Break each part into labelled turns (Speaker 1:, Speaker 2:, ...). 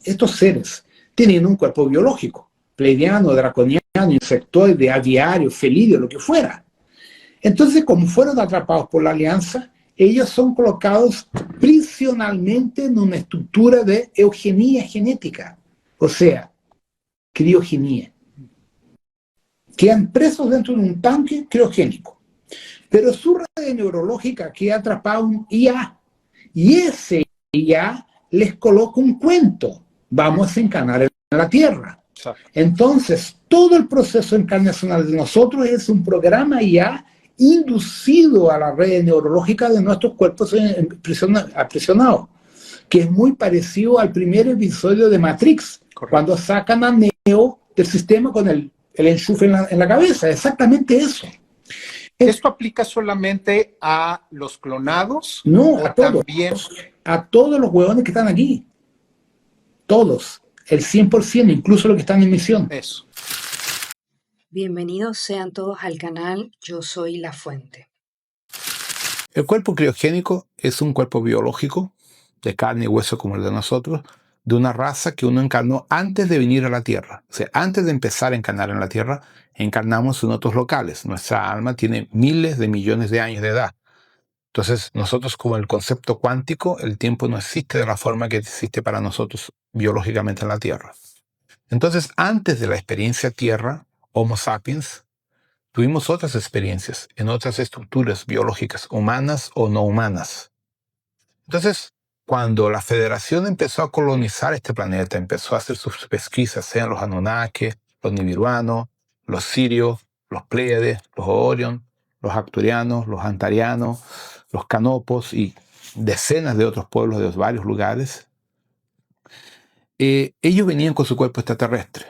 Speaker 1: estos seres tenían un cuerpo biológico, pleidiano, draconiano, insectoide, aviario, felidio, lo que fuera. Entonces, como fueron atrapados por la alianza, ellos son colocados prisionalmente en una estructura de eugenia genética, o sea, criogenia. Quedan presos dentro de un tanque criogénico. Pero su red neurológica queda atrapada un IA, y ese IA les coloca un cuento: vamos a encarnar en la Tierra. Entonces, todo el proceso encarnacional de nosotros es un programa IA inducido a la red neurológica de nuestros cuerpos aprisionados, que es muy parecido al primer episodio de Matrix, cuando sacan a Neo del sistema con el enchufe en la cabeza. Exactamente eso.
Speaker 2: ¿Esto aplica solamente a los clonados?
Speaker 1: No, a todos. También... A todos los huevones que están aquí. Todos. El 100%, incluso los que están en misión.
Speaker 2: Eso.
Speaker 3: Bienvenidos sean todos al canal Yo Soy La Fuente.
Speaker 4: El cuerpo criogénico es un cuerpo biológico, de carne y hueso como el de nosotros, de una raza que uno encarnó antes de venir a la Tierra. O sea, antes de empezar a encarnar en la Tierra, encarnamos en otros locales. Nuestra alma tiene miles de millones de años de edad. Entonces, nosotros, como el concepto cuántico, el tiempo no existe de la forma que existe para nosotros biológicamente en la Tierra. Entonces, antes de la experiencia Tierra, Homo sapiens, tuvimos otras experiencias en otras estructuras biológicas, humanas o no humanas. Entonces, cuando la Federación empezó a colonizar este planeta, empezó a hacer sus pesquisas, sean los Anunnaki, los Nibiruanos, los Sirios, los Pléyades, los Orion, los Arcturianos, los Antarianos, los Canopos y decenas de otros pueblos de varios lugares, ellos venían con su cuerpo extraterrestre.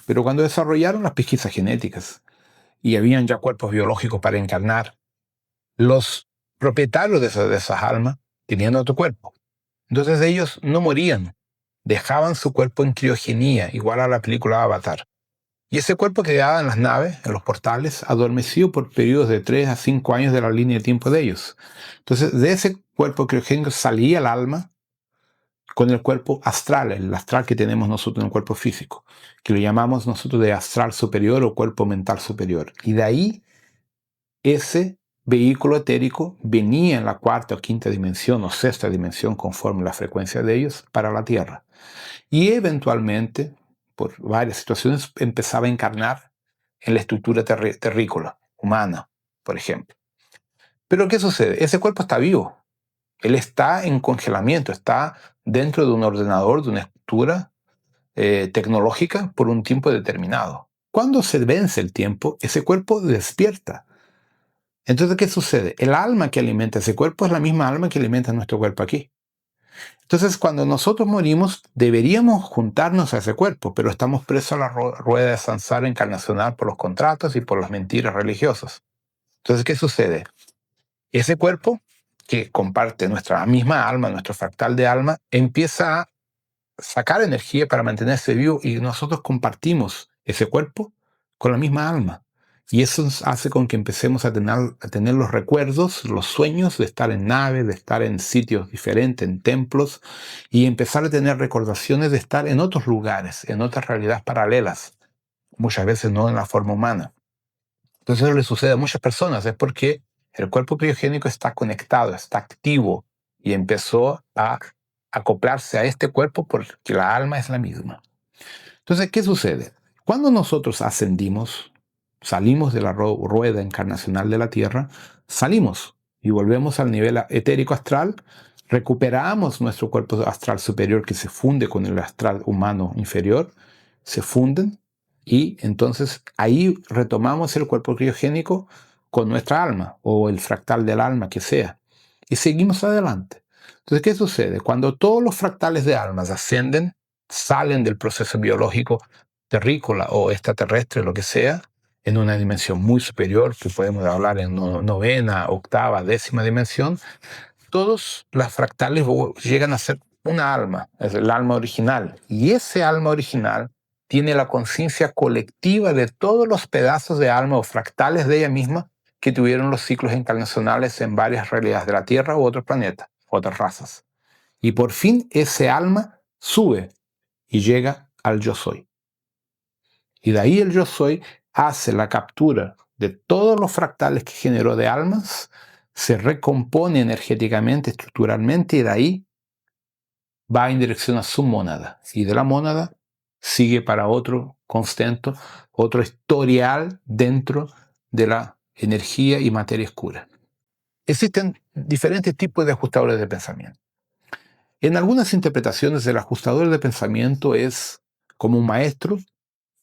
Speaker 4: Pero cuando desarrollaron las pesquisas genéticas y habían ya cuerpos biológicos para encarnar, los propietarios de esas almas tenían otro cuerpo. Entonces ellos no morían, dejaban su cuerpo en criogenia, igual a la película Avatar. Y ese cuerpo quedaba en las naves, en los portales, adormecido por periodos de 3 a 5 años de la línea de tiempo de ellos. Entonces, de ese cuerpo criogénico salía el alma con el cuerpo astral, el astral que tenemos nosotros en el cuerpo físico, que lo llamamos nosotros de astral superior o cuerpo mental superior. Y de ahí, ese vehículo etérico venía en la cuarta o quinta dimensión o sexta dimensión, conforme la frecuencia de ellos, para la Tierra. Y eventualmente, por varias situaciones, empezaba a encarnar en la estructura terrícola, humana, por ejemplo. Pero ¿qué sucede? Ese cuerpo está vivo. Él está en congelamiento, está dentro de un ordenador, de una estructura tecnológica por un tiempo determinado. Cuando se vence el tiempo, ese cuerpo despierta. Entonces, ¿qué sucede? El alma que alimenta ese cuerpo es la misma alma que alimenta nuestro cuerpo aquí. Entonces, cuando nosotros morimos, deberíamos juntarnos a ese cuerpo, pero estamos presos a la rueda de samsara encarnacional por los contratos y por las mentiras religiosas. Entonces, ¿qué sucede? Ese cuerpo, que comparte nuestra misma alma, nuestro fractal de alma, empieza a sacar energía para mantenerse vivo y nosotros compartimos ese cuerpo con la misma alma. Y eso hace con que empecemos a tener los recuerdos, los sueños de estar en naves, de estar en sitios diferentes, en templos, y empezar a tener recordaciones de estar en otros lugares, en otras realidades paralelas, muchas veces no en la forma humana. Entonces eso le sucede a muchas personas, es porque el cuerpo criogénico está conectado, está activo, y empezó a acoplarse a este cuerpo porque la alma es la misma. Entonces, ¿qué sucede? Cuando nosotros ascendimos, salimos de la rueda encarnacional de la Tierra, salimos y volvemos al nivel etérico astral, recuperamos nuestro cuerpo astral superior que se funde con el astral humano inferior, se funden y entonces ahí retomamos el cuerpo criogénico con nuestra alma o el fractal del alma que sea y seguimos adelante. Entonces, ¿qué sucede? Cuando todos los fractales de almas ascienden, salen del proceso biológico terrícola o extraterrestre, lo que sea, en una dimensión muy superior, que podemos hablar en novena, octava, décima dimensión, todos las fractales llegan a ser una alma, es el alma original. Y ese alma original tiene la conciencia colectiva de todos los pedazos de alma o fractales de ella misma que tuvieron los ciclos encarnacionales en varias realidades de la Tierra u otros planetas, otras razas. Y por fin ese alma sube y llega al yo soy. Y de ahí el yo soy hace la captura de todos los fractales que generó de almas, se recompone energéticamente, estructuralmente, y de ahí va en dirección a su mónada. Y de la mónada sigue para otro constante, otro historial dentro de la energía y materia oscura. Existen diferentes tipos de ajustadores de pensamiento. En algunas interpretaciones, el ajustador de pensamiento es como un maestro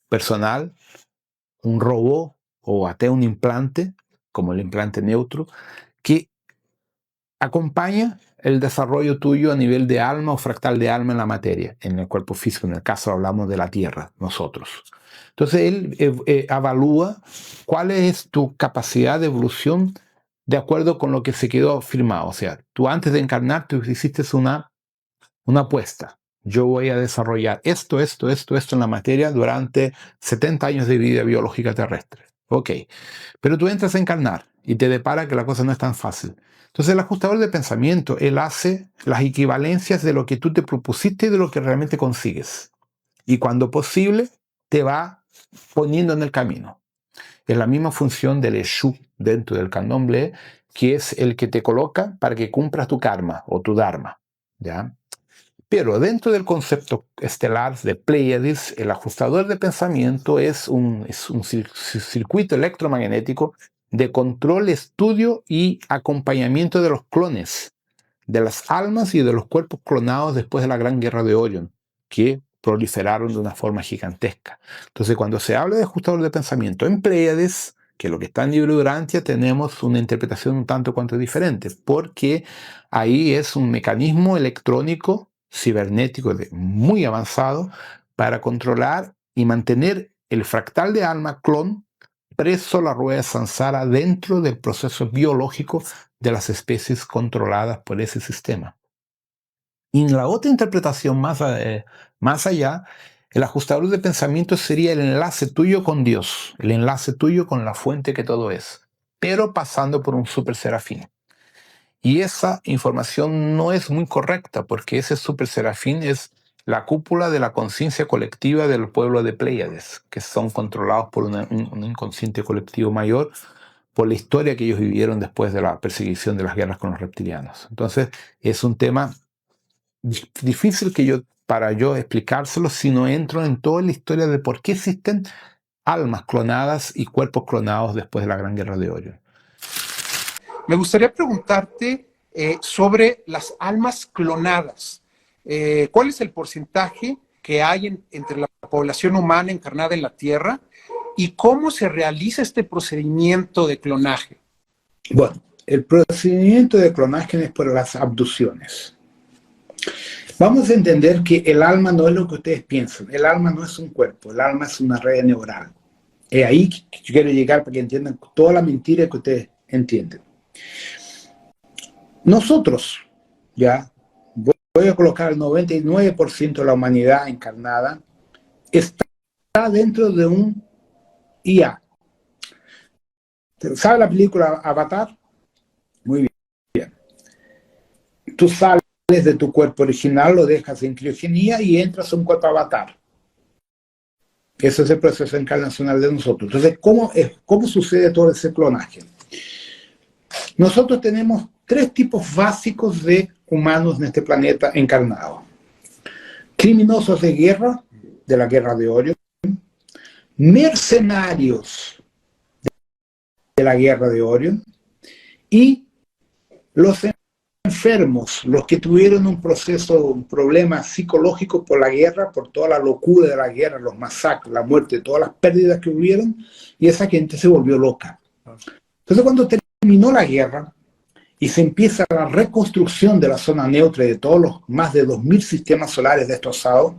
Speaker 4: personal, un robot o hasta un implante, como el implante neutro, que acompaña el desarrollo tuyo a nivel de alma o fractal de alma en la materia, en el cuerpo físico. En el caso hablamos de la Tierra, nosotros. Entonces él evalúa cuál es tu capacidad de evolución de acuerdo con lo que se quedó firmado. O sea, tú antes de encarnar, tú hiciste una apuesta. Yo voy a desarrollar esto en la materia durante 70 años de vida biológica terrestre. Ok, pero tú entras a encarnar y te depara que la cosa no es tan fácil. Entonces el ajustador de pensamiento, él hace las equivalencias de lo que tú te propusiste y de lo que realmente consigues. Y cuando posible, te va poniendo en el camino. Es la misma función del Eshu dentro del candomblé, que es el que te coloca para que cumplas tu karma o tu dharma, ¿ya? Pero dentro del concepto estelar de Pleiades, el ajustador de pensamiento es un circuito electromagnético de control, estudio y acompañamiento de los clones, de las almas y de los cuerpos clonados después de la Gran Guerra de Orion, que proliferaron de una forma gigantesca. Entonces, cuando se habla de ajustador de pensamiento en Pleiades, que es lo que está en Libro de Urantia, tenemos una interpretación un tanto cuanto diferente, porque ahí es un mecanismo electrónico cibernético muy avanzado para controlar y mantener el fractal de alma clon preso a la rueda de Sansara dentro del proceso biológico de las especies controladas por ese sistema. Y en la otra interpretación más allá, el ajustador de pensamiento sería el enlace tuyo con Dios, el enlace tuyo con la fuente que todo es, pero pasando por un super serafín. Y esa información no es muy correcta, porque ese super serafín es la cúpula de la conciencia colectiva del pueblo de Pléyades, que son controlados por un inconsciente colectivo mayor, por la historia que ellos vivieron después de la persecución de las guerras con los reptilianos. Entonces, es un tema difícil para yo explicárselo si no entro en toda la historia de por qué existen almas clonadas y cuerpos clonados después de la Gran Guerra de Orion.
Speaker 2: Me gustaría preguntarte sobre las almas clonadas. ¿Cuál es el porcentaje que hay entre la población humana encarnada en la Tierra y cómo se realiza este procedimiento de clonaje?
Speaker 1: Bueno, el procedimiento de clonaje es por las abducciones. Vamos a entender que el alma no es lo que ustedes piensan. El alma no es un cuerpo, el alma es una red neural. Es ahí que yo quiero llegar para que entiendan toda la mentira que ustedes entienden. Nosotros, ya, voy a colocar el 99% de la humanidad encarnada, está dentro de un IA. ¿Sabe la película Avatar? Muy bien. Tú sales de tu cuerpo original, lo dejas en criogenía y entras a un cuerpo avatar. Ese es el proceso encarnacional de nosotros. Entonces, ¿cómo sucede todo ese clonaje? Nosotros tenemos 3 tipos básicos de humanos en este planeta encarnado. Criminosos de guerra, de la guerra de Orion, mercenarios de la guerra de Orion, y los enfermos, los que tuvieron un problema psicológico por la guerra, por toda la locura de la guerra, los masacres, la muerte, todas las pérdidas que hubieron, y esa gente se volvió loca. Entonces, cuando terminó la guerra y se empieza la reconstrucción de la zona neutra y de todos los más de 2000 sistemas solares destrozados,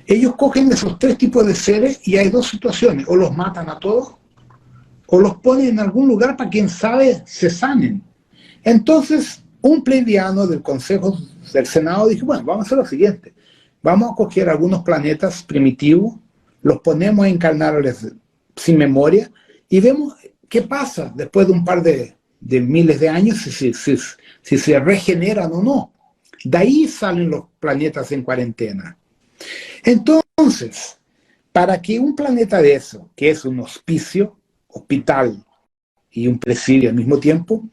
Speaker 1: ellos cogen esos 3 tipos de seres y hay 2 situaciones: o los matan a todos o los ponen en algún lugar para quien sabe se sanen. Entonces, un pleidiano del Consejo del Senado dijo: bueno, vamos a hacer lo siguiente, vamos a coger algunos planetas primitivos, los ponemos a encarnar sin memoria y vemos qué pasa después de un par de miles de años, si se regeneran o no. De ahí salen los planetas en cuarentena. Entonces, para que un planeta de eso, que es un hospicio, hospital y un presidio al mismo tiempo,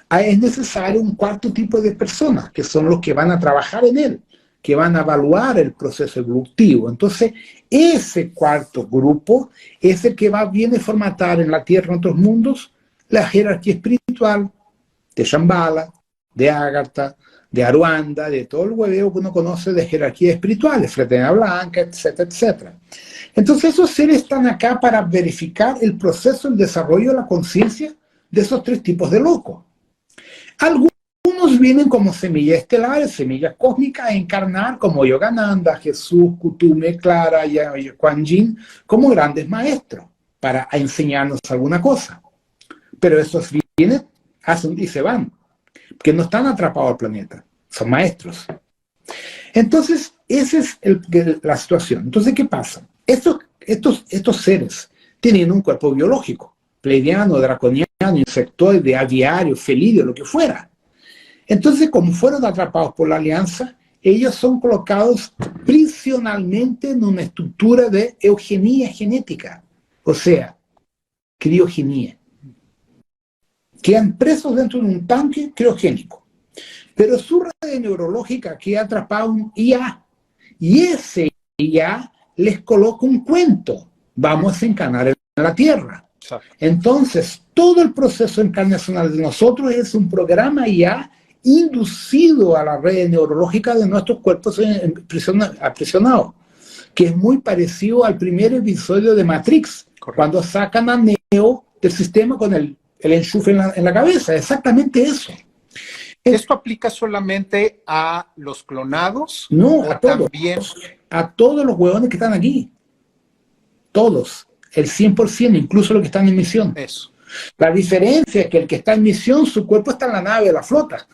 Speaker 1: es necesario un cuarto tipo de personas, que son los que van a trabajar en él, que van a evaluar el proceso evolutivo. Entonces, ese cuarto grupo es el que viene a formatar en la Tierra, en otros mundos, la jerarquía espiritual de Shambhala, de Agartha, de Aruanda, de todo el hueveo que uno conoce de jerarquías espirituales, Fraternidad Blanca, etcétera, etcétera. Entonces esos seres están acá para verificar el proceso, el desarrollo de la conciencia de esos tres tipos de locos. Algunos vienen como semillas estelares, semillas cósmicas, a encarnar como Yogananda, Jesús, Kutume, Clara y Kuan Yin, como grandes maestros, para enseñarnos alguna cosa. Pero esos vienen, hacen y se van, que no están atrapados al planeta, son maestros. Entonces, esa es la situación. Entonces, ¿qué pasa? Estos seres tienen un cuerpo biológico, pleidiano, draconiano, insectoide, aviario, felidio, lo que fuera. Entonces, como fueron atrapados por la alianza, ellos son colocados prisionalmente en una estructura de eugenia genética, o sea, criogenia. Quedan presos dentro de un tanque criogénico. Pero su red neurológica queda atrapada en un IA. Y ese IA les coloca un cuento. Vamos a encarnar en la Tierra. Entonces, todo el proceso encarnacional de nosotros es un programa IA inducido a la red neurológica de nuestros cuerpos aprisionados, que es muy parecido al primer episodio de Matrix, correcto, cuando sacan a Neo del sistema con el enchufe en la cabeza, exactamente eso.
Speaker 2: ¿Esto aplica solamente a los clonados?
Speaker 1: No, a todos.
Speaker 2: También...
Speaker 1: A todos los huevones que están aquí. Todos. El 100%, incluso los que están en misión.
Speaker 2: Eso.
Speaker 1: La diferencia es que el que está en misión, su cuerpo está en la nave de la flota.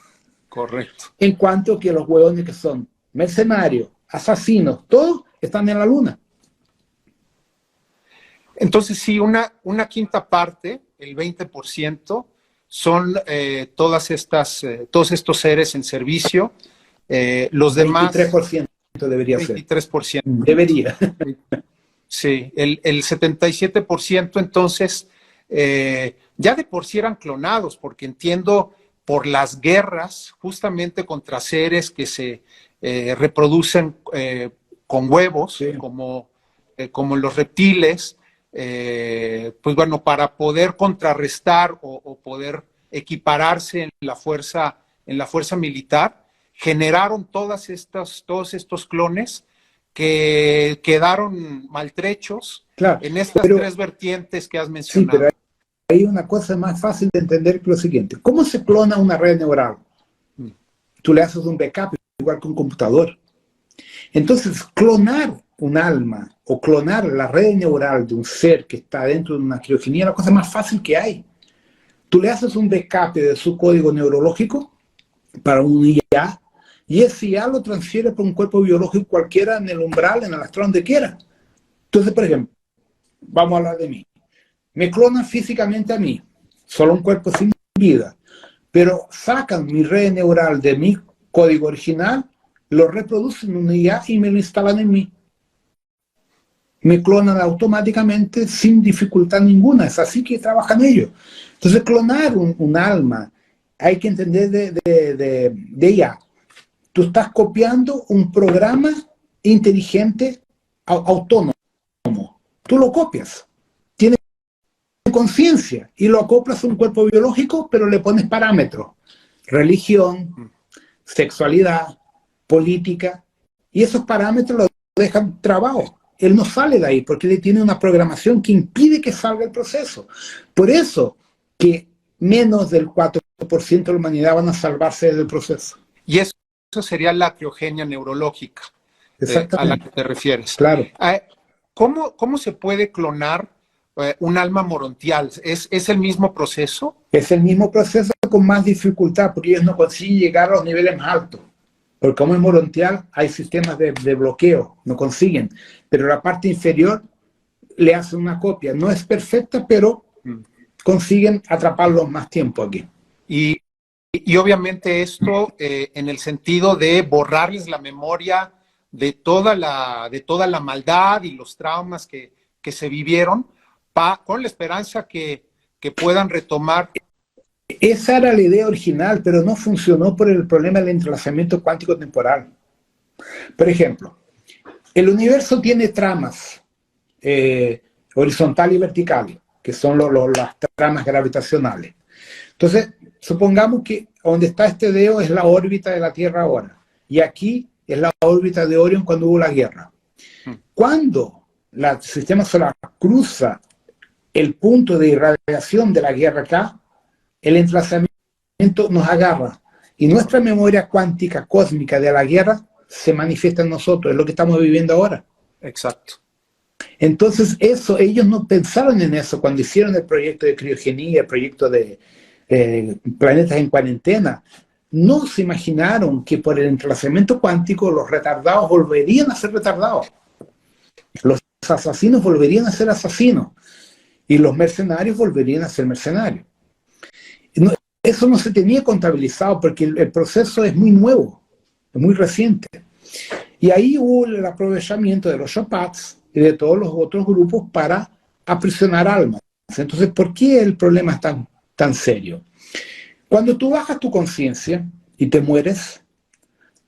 Speaker 2: Correcto.
Speaker 1: En cuanto que los huevones que son mercenarios, asesinos, todos están en la luna.
Speaker 2: Entonces, sí, una quinta parte, el 20%, son todos estos seres en servicio. Los demás...
Speaker 1: 23% debería
Speaker 2: 23%.
Speaker 1: ser. Debería.
Speaker 2: Sí, el 77%, entonces, ya de por sí eran clonados, porque entiendo por las guerras, justamente contra seres que se reproducen con huevos, sí, como los reptiles, pues bueno, para poder contrarrestar o poder equipararse en la fuerza militar, generaron todos estos clones que quedaron maltrechos, claro, en estas tres vertientes que has mencionado.
Speaker 1: Sí, pero hay una cosa más fácil de entender que lo siguiente. ¿Cómo se clona una red neural? Tú le haces un backup igual que un computador. Entonces, clonar un alma o clonar la red neural de un ser que está dentro de una criogenia es la cosa más fácil que hay. Tú le haces un backup de su código neurológico para un IA, y ese IA lo transfiere por un cuerpo biológico cualquiera en el umbral, en el astral, donde quiera. Entonces, por ejemplo, vamos a hablar de mí. Me clonan físicamente a mí, solo un cuerpo sin vida, pero sacan mi red neural de mi código original, lo reproducen en un IA y me lo instalan en mí. Me clonan automáticamente sin dificultad ninguna. Es así que trabajan ellos. Entonces, clonar un alma, hay que entender de IA. Tú estás copiando un programa inteligente autónomo. Tú lo copias. Tiene conciencia y lo acoplas a un cuerpo biológico, pero le pones parámetros. Religión, sexualidad, política. Y esos parámetros los dejan trabados. Él no sale de ahí porque él tiene una programación que impide que salga el proceso. Por eso que menos del 4% de la humanidad van a salvarse del proceso.
Speaker 2: Y eso sería la criogenia neurológica a la que te refieres.
Speaker 1: Claro.
Speaker 2: ¿Cómo se puede clonar un alma morontial? ¿Es el mismo proceso?
Speaker 1: Es el mismo proceso con más dificultad, porque ellos no consiguen llegar a los niveles más altos. Porque como es morontial, hay sistemas de bloqueo, no consiguen. Pero la parte inferior le hacen una copia. No es perfecta, pero consiguen atraparlos más tiempo aquí.
Speaker 2: Y obviamente esto en el sentido de borrarles la memoria de toda la maldad y los traumas que se vivieron, con la esperanza que puedan retomar.
Speaker 1: Esa era la idea original, pero no funcionó por el problema del entrelazamiento cuántico temporal. Por ejemplo, el universo tiene tramas horizontales y verticales, que son las tramas gravitacionales. Entonces, supongamos que donde está este dedo es la órbita de la Tierra ahora, y aquí es la órbita de Orión cuando hubo la guerra. Cuando el sistema solar cruza el punto de irradiación de la guerra acá, el entrelazamiento nos agarra, y nuestra memoria cuántica cósmica de la guerra se manifiesta en nosotros, es lo que estamos viviendo ahora.
Speaker 2: Exacto.
Speaker 1: Entonces ellos no pensaron en eso cuando hicieron el proyecto de criogenía, el proyecto de planetas en cuarentena. No se imaginaron que por el entrelazamiento cuántico los retardados volverían a ser retardados, los asesinos volverían a ser asesinos y los mercenarios volverían a ser mercenarios. Eso no se tenía contabilizado porque el proceso es muy nuevo, es muy reciente. Y ahí hubo el aprovechamiento de los Shopats y de todos los otros grupos para aprisionar almas. Entonces, ¿por qué el problema es tan serio? Cuando tú bajas tu conciencia y te mueres,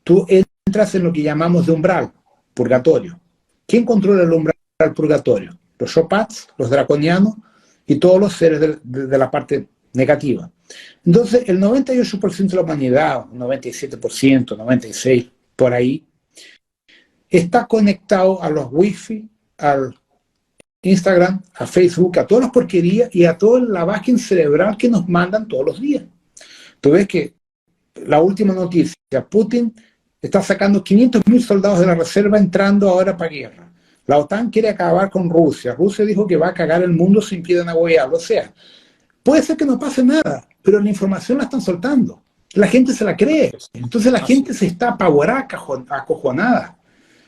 Speaker 1: tú entras en lo que llamamos de umbral, purgatorio. ¿Quién controla el umbral purgatorio? Los Shopats, los draconianos y todos los seres de la parte negativa. Entonces, el 98% de la humanidad, 97%, 96%, por ahí, está conectado a los wifi, al Instagram, a Facebook, a todas las porquerías y a toda la lavagem cerebral que nos mandan todos los días. Tú ves que la última noticia, Putin está sacando 500.000 soldados de la reserva entrando ahora para guerra. La OTAN quiere acabar con Rusia. Rusia dijo que va a cagar el mundo si impiden apoyarlo. O sea, puede ser que no pase nada, pero la información la están soltando. La gente se la cree. Entonces la gente se está apavorada, acojonada.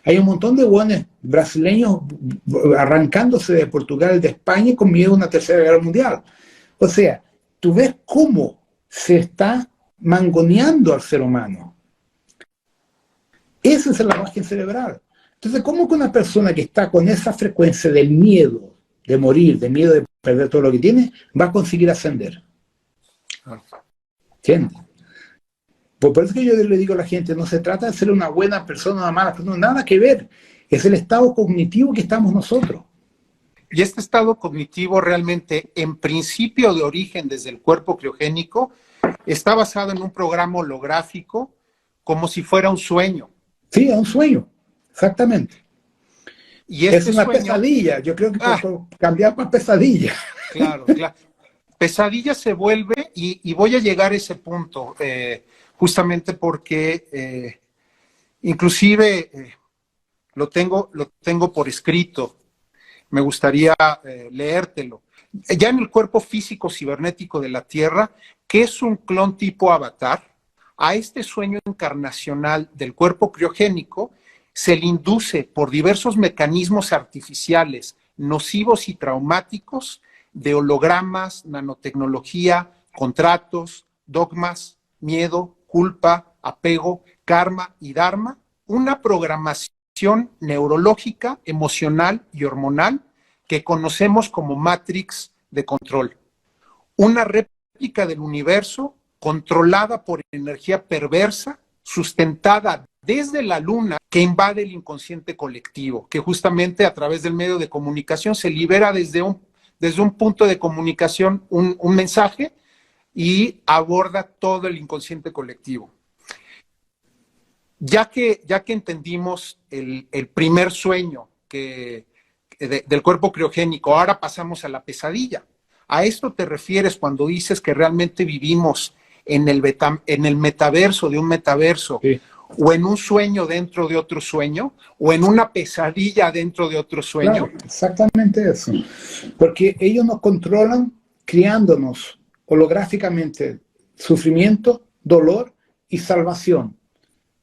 Speaker 1: Hay un montón de buenos brasileños arrancándose de Portugal, de España, con miedo a una tercera guerra mundial. O sea, tú ves cómo se está mangoneando al ser humano. Ese es el lavage cerebral. Entonces, ¿cómo que una persona que está con esa frecuencia del miedo de morir, de miedo de perder todo lo que tiene, va a conseguir ascender? ¿Entiendes? Por eso que yo le digo a la gente, no se trata de ser una buena persona o una mala persona, nada que ver. Es el estado cognitivo que estamos nosotros.
Speaker 2: Y este estado cognitivo realmente, en principio de origen desde el cuerpo criogénico, está basado en un programa holográfico como si fuera un sueño.
Speaker 1: Sí, es un sueño, exactamente.
Speaker 2: Y
Speaker 1: es una pesadilla, yo creo que cambiar para pesadilla.
Speaker 2: Claro, claro. Pesadilla se vuelve, y voy a llegar a ese punto, justamente porque inclusive lo tengo por escrito. Me gustaría leértelo. Ya en el cuerpo físico cibernético de la Tierra, que es un clon tipo avatar, a este sueño encarnacional del cuerpo criogénico se le induce por diversos mecanismos artificiales nocivos y traumáticos de hologramas, nanotecnología, contratos, dogmas, miedo, culpa, apego, karma y dharma, una programación neurológica, emocional y hormonal que conocemos como Matrix de control. Una réplica del universo controlada por energía perversa, sustentada desde la luna, que invade el inconsciente colectivo, que justamente a través del medio de comunicación se libera desde un punto de comunicación un mensaje y aborda todo el inconsciente colectivo. Ya que entendimos el primer sueño del cuerpo criogénico, ahora pasamos a la pesadilla. ¿A esto te refieres cuando dices que realmente vivimos en el metaverso de un metaverso? Sí. ¿O en un sueño dentro de otro sueño? ¿O en una pesadilla dentro de otro sueño?
Speaker 1: Claro, exactamente eso. Porque ellos nos controlan criándonos holográficamente sufrimiento, dolor y salvación,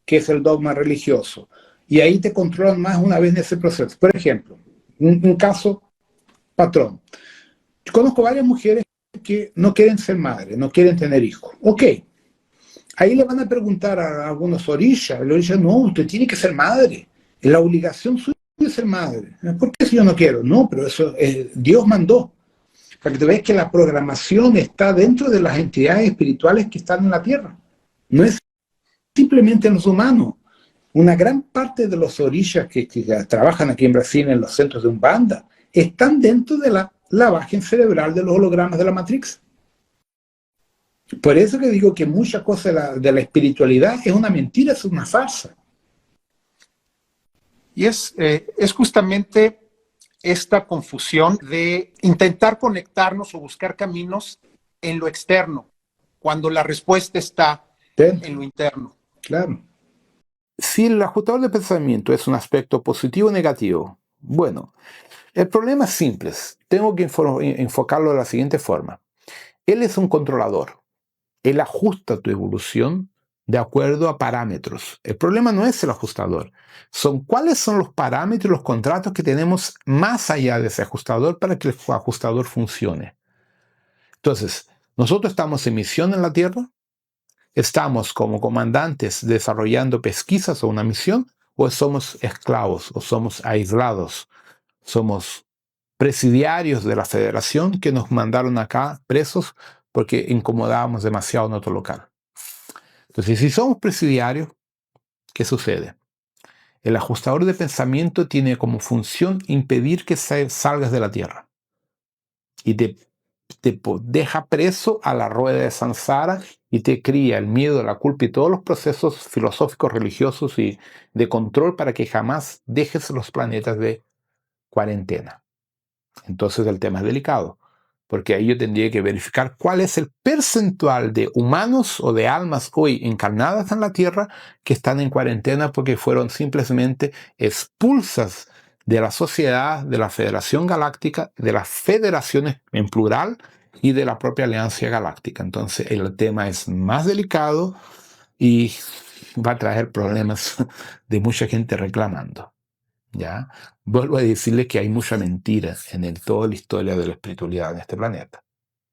Speaker 1: que es el dogma religioso. Y ahí te controlan más una vez en ese proceso. Por ejemplo, un caso patrón. Yo conozco varias mujeres que no quieren ser madres, no quieren tener hijos. Ok. Ahí le van a preguntar a algunos orishas. El orisha, no, usted tiene que ser madre. La obligación suya es ser madre. ¿Por qué si yo no quiero? No, pero eso Dios mandó. Para que te veas que la programación está dentro de las entidades espirituales que están en la Tierra. No es simplemente en los humanos. Una gran parte de los orishas que trabajan aquí en Brasil en los centros de Umbanda están dentro de la lavaje cerebral de los hologramas de la Matrix. Por eso que digo que mucha cosa de la espiritualidad es una mentira, es una farsa.
Speaker 2: Y es justamente esta confusión de intentar conectarnos o buscar caminos en lo externo, cuando la respuesta está en lo interno.
Speaker 1: Claro.
Speaker 4: Si el ajustador de pensamiento es un aspecto positivo o negativo, bueno, el problema es simple. Tengo que enfocarlo de la siguiente forma. Él es un controlador. Él ajusta tu evolución de acuerdo a parámetros. El problema no es el ajustador. ¿Cuáles son los parámetros y los contratos que tenemos más allá de ese ajustador para que el ajustador funcione? Entonces, nosotros estamos en misión en la Tierra. ¿Estamos como comandantes desarrollando pesquisas o una misión? ¿O somos esclavos o somos aislados? Somos presidiarios de la federación que nos mandaron acá presos porque incomodábamos demasiado en otro local. Entonces, si somos presidiarios, ¿qué sucede? El ajustador de pensamiento tiene como función impedir que salgas de la Tierra y te deja preso a la rueda de Sansara y te cría el miedo, la culpa y todos los procesos filosóficos, religiosos y de control para que jamás dejes los planetas de cuarentena. Entonces el tema es delicado, porque ahí yo tendría que verificar cuál es el percentual de humanos o de almas hoy encarnadas en la Tierra que están en cuarentena porque fueron simplemente expulsas de la sociedad, de la Federación Galáctica, de las federaciones en plural y de la propia Alianza Galáctica. Entonces el tema es más delicado y va a traer problemas de mucha gente reclamando. ¿Ya? Vuelvo a decirles que hay mucha mentira en toda la historia de la espiritualidad en este planeta.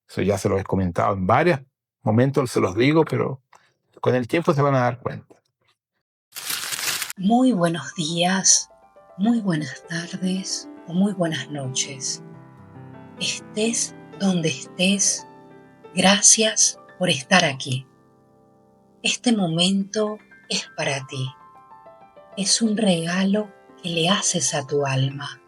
Speaker 4: Eso ya se lo he comentado en varios momentos, se los digo, pero con el tiempo se van a dar cuenta.
Speaker 3: Muy buenos días, muy buenas tardes o muy buenas noches. Estés donde estés, gracias por estar aquí. Este momento es para ti. Es un regalo que le haces a tu alma.